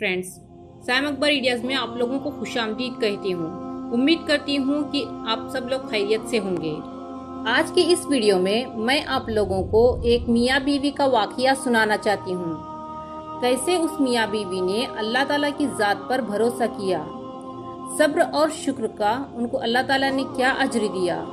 Friends, Sam Akbar ideas में आप लोगों को खुशामदीद कहती हूँ। उम्मीद करती हूँ कि आप सब लोग खैरियत से होंगे। आज की इस वीडियो में मैं आप लोगों को एक मियाँ बीवी का वाक़या सुनाना चाहती हूँ। कैसे उस मियाँ बीवी ने अल्लाह ताला की ज़ात पर भरोसा किया, सब्र और शुक्र का उनको अल्लाह ताला ने क्या अज्र दिया,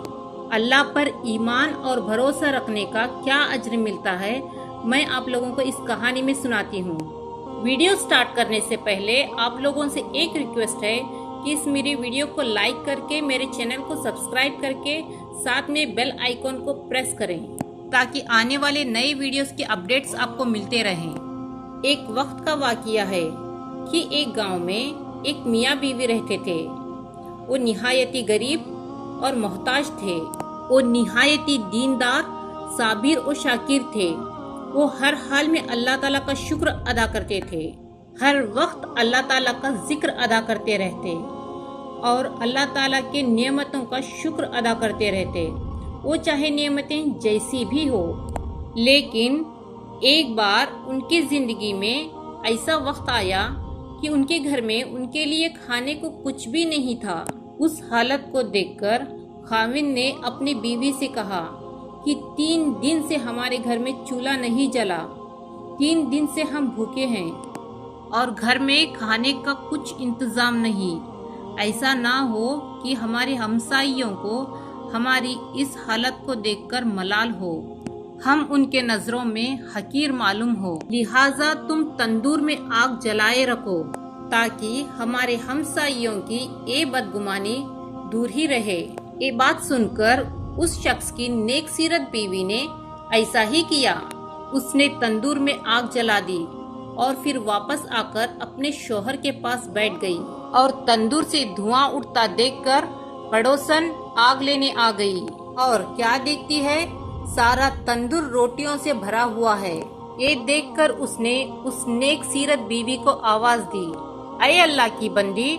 अल्लाह पर ईमान और भरोसा रखने का क्या अज्र मिलता है, मैं आप लोगों को इस कहानी में सुनाती हूँ। वीडियो स्टार्ट करने से पहले आप लोगों से एक रिक्वेस्ट है कि इस मेरी वीडियो को लाइक करके मेरे चैनल को सब्सक्राइब करके साथ में बेल आइकॉन को प्रेस करें ताकि आने वाले नए वीडियोस के अपडेट्स आपको मिलते रहें। एक वक्त का वाक़या है कि एक गांव में एक मियाँ बीवी रहते थे। वो निहायती गरीब और मोहताज थे। वो निहायती दीनदार, साबिर और शाकिर थे। वो हर हाल में अल्लाह ताला का शुक्र अदा करते थे। हर वक्त अल्लाह ताला का जिक्र अदा करते रहते और अल्लाह ताला के नेमतों का शुक्र अदा करते रहते, वो चाहे नेमतें जैसी भी हो। लेकिन एक बार उनकी जिंदगी में ऐसा वक्त आया कि उनके घर में उनके लिए खाने को कुछ भी नहीं था। उस हालत को देखकर खाविंद ने अपनी बीवी से कहा कि 3 दिन से हमारे घर में चूल्हा नहीं जला, 3 दिन से हम भूखे हैं और घर में खाने का कुछ इंतजाम नहीं। ऐसा ना हो कि हमारे हमसाइयों को हमारी इस हालत को देखकर मलाल हो, हम उनके नजरों में हकीर मालूम हो। लिहाजा तुम तंदूर में आग जलाए रखो ताकि हमारे हमसाइयों की ये बदगुमानी दूर ही रहे। ये बात सुनकर उस शख्स की नेक सीरत बीवी ने ऐसा ही किया। उसने तंदूर में आग जला दी और फिर वापस आकर अपने शोहर के पास बैठ गई और तंदूर से धुआं उठता देखकर पड़ोसन आग लेने आ गई और क्या देखती है, सारा तंदूर रोटियों से भरा हुआ है। ये देखकर उसने उस नेक सीरत बीवी को आवाज दी, ऐ अल्लाह की बंदी,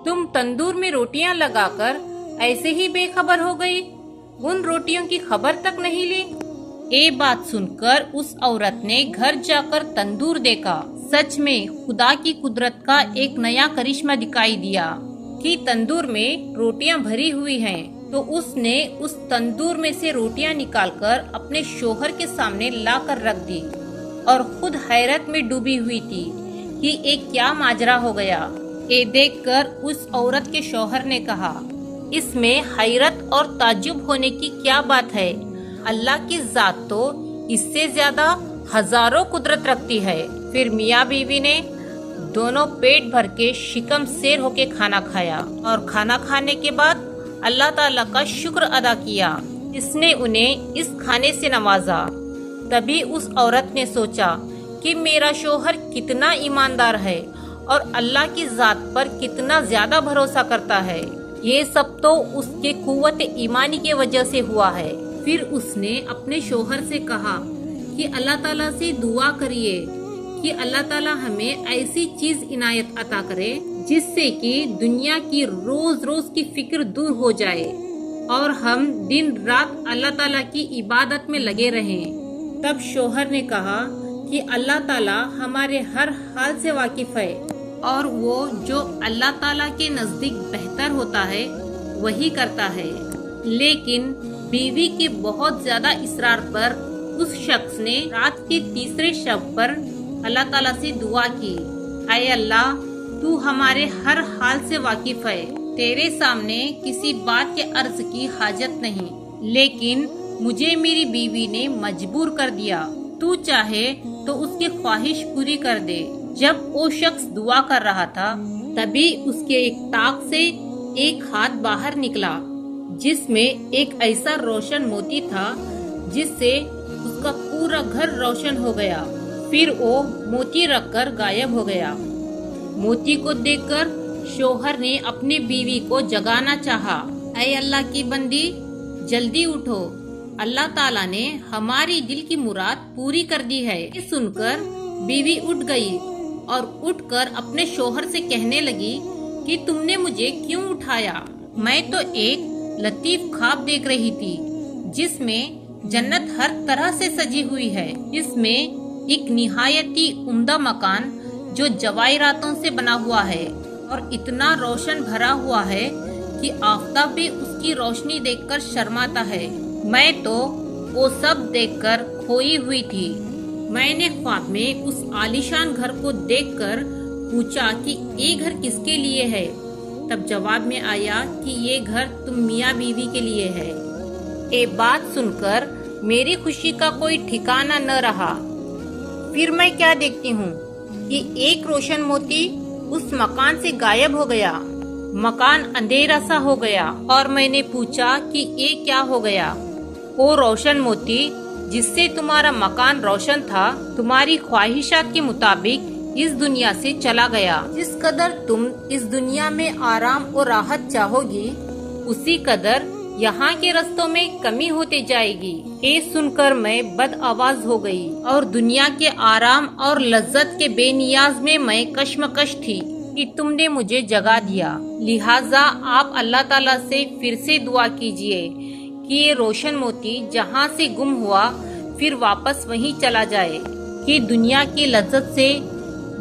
तुम तंदूर में रोटियां लगाकर ऐसे ही बेखबर हो गई, उन रोटियों की खबर तक नहीं ली। ये बात सुनकर उस औरत ने घर जाकर तंदूर देखा। सच में खुदा की कुदरत का एक नया करिश्मा दिखाई दिया कि तंदूर में रोटियां भरी हुई हैं। तो उसने उस तंदूर में से रोटियां निकालकर अपने शोहर के सामने लाकर रख दी और खुद हैरत में डूबी हुई थी कि एक क्या माजरा हो गया। ये देखकर उस औरत के शोहर ने कहा, इसमें हैरत और ताज्जुब होने की क्या बात है, अल्लाह की जात तो इससे ज्यादा हजारों कुदरत रखती है। फिर मियाँ बीवी ने दोनों पेट भर के शिकम शेर होके खाना खाया और खाना खाने के बाद अल्लाह ताला का शुक्र अदा किया। इसने उन्हें इस खाने से नवाजा। तभी उस औरत ने सोचा कि मेरा शोहर कितना ईमानदार है और अल्लाह की जात पर कितना ज्यादा भरोसा करता है। ये सब तो उसके कुव्वत ईमानी के वजह से हुआ है। फिर उसने अपने शोहर से कहा कि अल्लाह ताला से दुआ करिए कि अल्लाह ताला हमें ऐसी चीज इनायत अता करे जिससे कि दुनिया की रोज रोज की फिक्र दूर हो जाए और हम दिन रात अल्लाह ताला की इबादत में लगे रहें। तब शोहर ने कहा कि अल्लाह ताला हमारे हर हाल से वाकिफ है और वो जो अल्लाह ताला के नजदीक बेहतर होता है वही करता है। लेकिन बीवी के बहुत ज्यादा इसरार पर उस शख्स ने रात के तीसरे शब पर अल्लाह ताला से दुआ की, ऐ अल्लाह, तू हमारे हर हाल से वाकिफ है, तेरे सामने किसी बात के अर्ज की हाजत नहीं, लेकिन मुझे मेरी बीवी ने मजबूर कर दिया, तू चाहे तो उसकी ख्वाहिश पूरी कर दे। जब वो शख्स दुआ कर रहा था तभी उसके एक ताक से एक हाथ बाहर निकला जिसमें एक ऐसा रोशन मोती था जिससे उसका पूरा घर रोशन हो गया। फिर वो मोती रखकर गायब हो गया। मोती को देखकर शोहर ने अपनी बीवी को जगाना चाहा, ऐ अल्लाह की बंदी, जल्दी उठो, अल्लाह ताला ने हमारी दिल की मुराद पूरी कर दी है। ये सुनकर बीवी उठ गई और उठकर अपने शोहर से कहने लगी कि तुमने मुझे क्यों उठाया? मैं तो एक लतीफ ख्वाब देख रही थी जिसमें जन्नत हर तरह से सजी हुई है। इसमें एक निहायती उम्दा मकान जो जवाहरातों से बना हुआ है और इतना रोशन भरा हुआ है कि आफताब भी उसकी रोशनी देखकर शर्माता है। मैं तो वो सब देखकर खोई हुई थी। मैंने ख्वाब में उस आलीशान घर को देखकर पूछा कि ये घर किसके लिए है। तब जवाब में आया कि ये घर तुम मियाँ बीवी के लिए है। ये बात सुनकर मेरी खुशी का कोई ठिकाना न रहा। फिर मैं क्या देखती हूँ कि एक रोशन मोती उस मकान से गायब हो गया। मकान अंधेरा सा हो गया और मैंने पूछा कि ये क्या हो गया। वो रोशन मोती जिससे तुम्हारा मकान रोशन था, तुम्हारी ख्वाहिशात के मुताबिक इस दुनिया से चला गया। जिस कदर तुम इस दुनिया में आराम और राहत चाहोगी, उसी कदर यहाँ के रास्तों में कमी होते जाएगी। ये सुनकर मैं बद आवाज हो गई और दुनिया के आराम और लज्जत के बेनियाज में मैं कश्मकश थी कि तुमने मुझे जगा दिया। लिहाजा आप अल्लाह ताला से फिर से दुआ कीजिए कि ये रोशन मोती जहाँ से गुम हुआ फिर वापस वहीं चला जाए। कि दुनिया की लज्जत से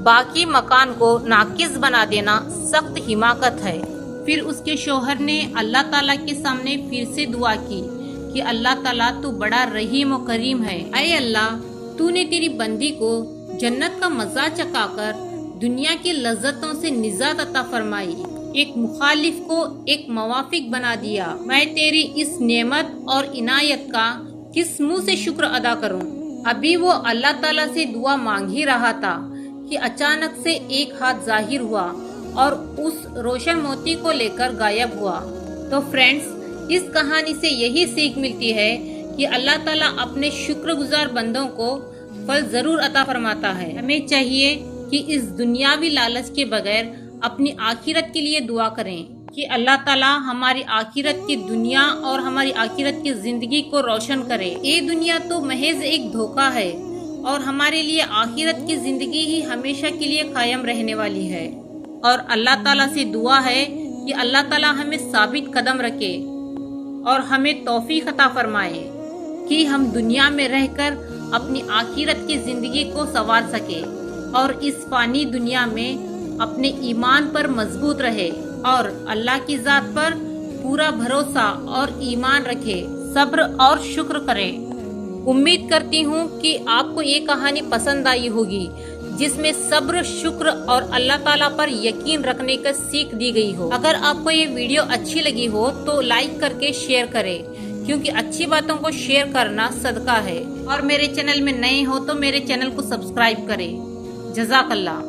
बाकी मकान को नाकिस बना देना सख्त हिमाकत है। फिर उसके शोहर ने अल्लाह ताला के सामने फिर से दुआ की कि अल्लाह ताला तू बड़ा रहीम और करीम है। ऐ अल्लाह, तूने तेरी बंदी को जन्नत का मजा चखाकर दुनिया की लज्जतों से निजात अता फरमाई, एक मुखालिफ को एक मवाफिक बना दिया। मैं तेरी इस नेमत और इनायत का किस मुंह से शुक्र अदा करूं। अभी वो अल्लाह ताला से दुआ मांग ही रहा था कि अचानक से एक हाथ जाहिर हुआ और उस रोशन मोती को लेकर गायब हुआ। तो फ्रेंड्स, इस कहानी से यही सीख मिलती है कि अल्लाह ताला अपने शुक्रगुजार बंदों को फल जरूर अता फरमाता है। हमें चाहिए कि इस दुनियावी लालच के बगैर अपनी आखिरत के लिए दुआ करें कि अल्लाह ताला हमारी आखिरत की दुनिया और हमारी आखिरत की जिंदगी को रोशन करे। ये दुनिया तो महज एक धोखा है और हमारे लिए आखिरत की जिंदगी ही हमेशा के लिए कायम रहने वाली है। और अल्लाह ताला से दुआ है कि अल्लाह ताला हमें साबित कदम रखे और हमें तौफीक अता फरमाए कि हम दुनिया में रहकर अपनी आखिरत की जिंदगी को संवार सके और इस फानी दुनिया में अपने ईमान पर मजबूत रहे और अल्लाह की जात पर पूरा भरोसा और ईमान रखे, सब्र और शुक्र करे। उम्मीद करती हूँ कि आपको ये कहानी पसंद आई होगी, जिसमें सब्र, शुक्र और अल्लाह ताला पर यकीन रखने का सीख दी गई हो। अगर आपको ये वीडियो अच्छी लगी हो तो लाइक करके शेयर करें, क्योंकि अच्छी बातों को शेयर करना सदका है। और मेरे चैनल में नए हो तो मेरे चैनल को सब्सक्राइब करें। जज़ाकल्लाह।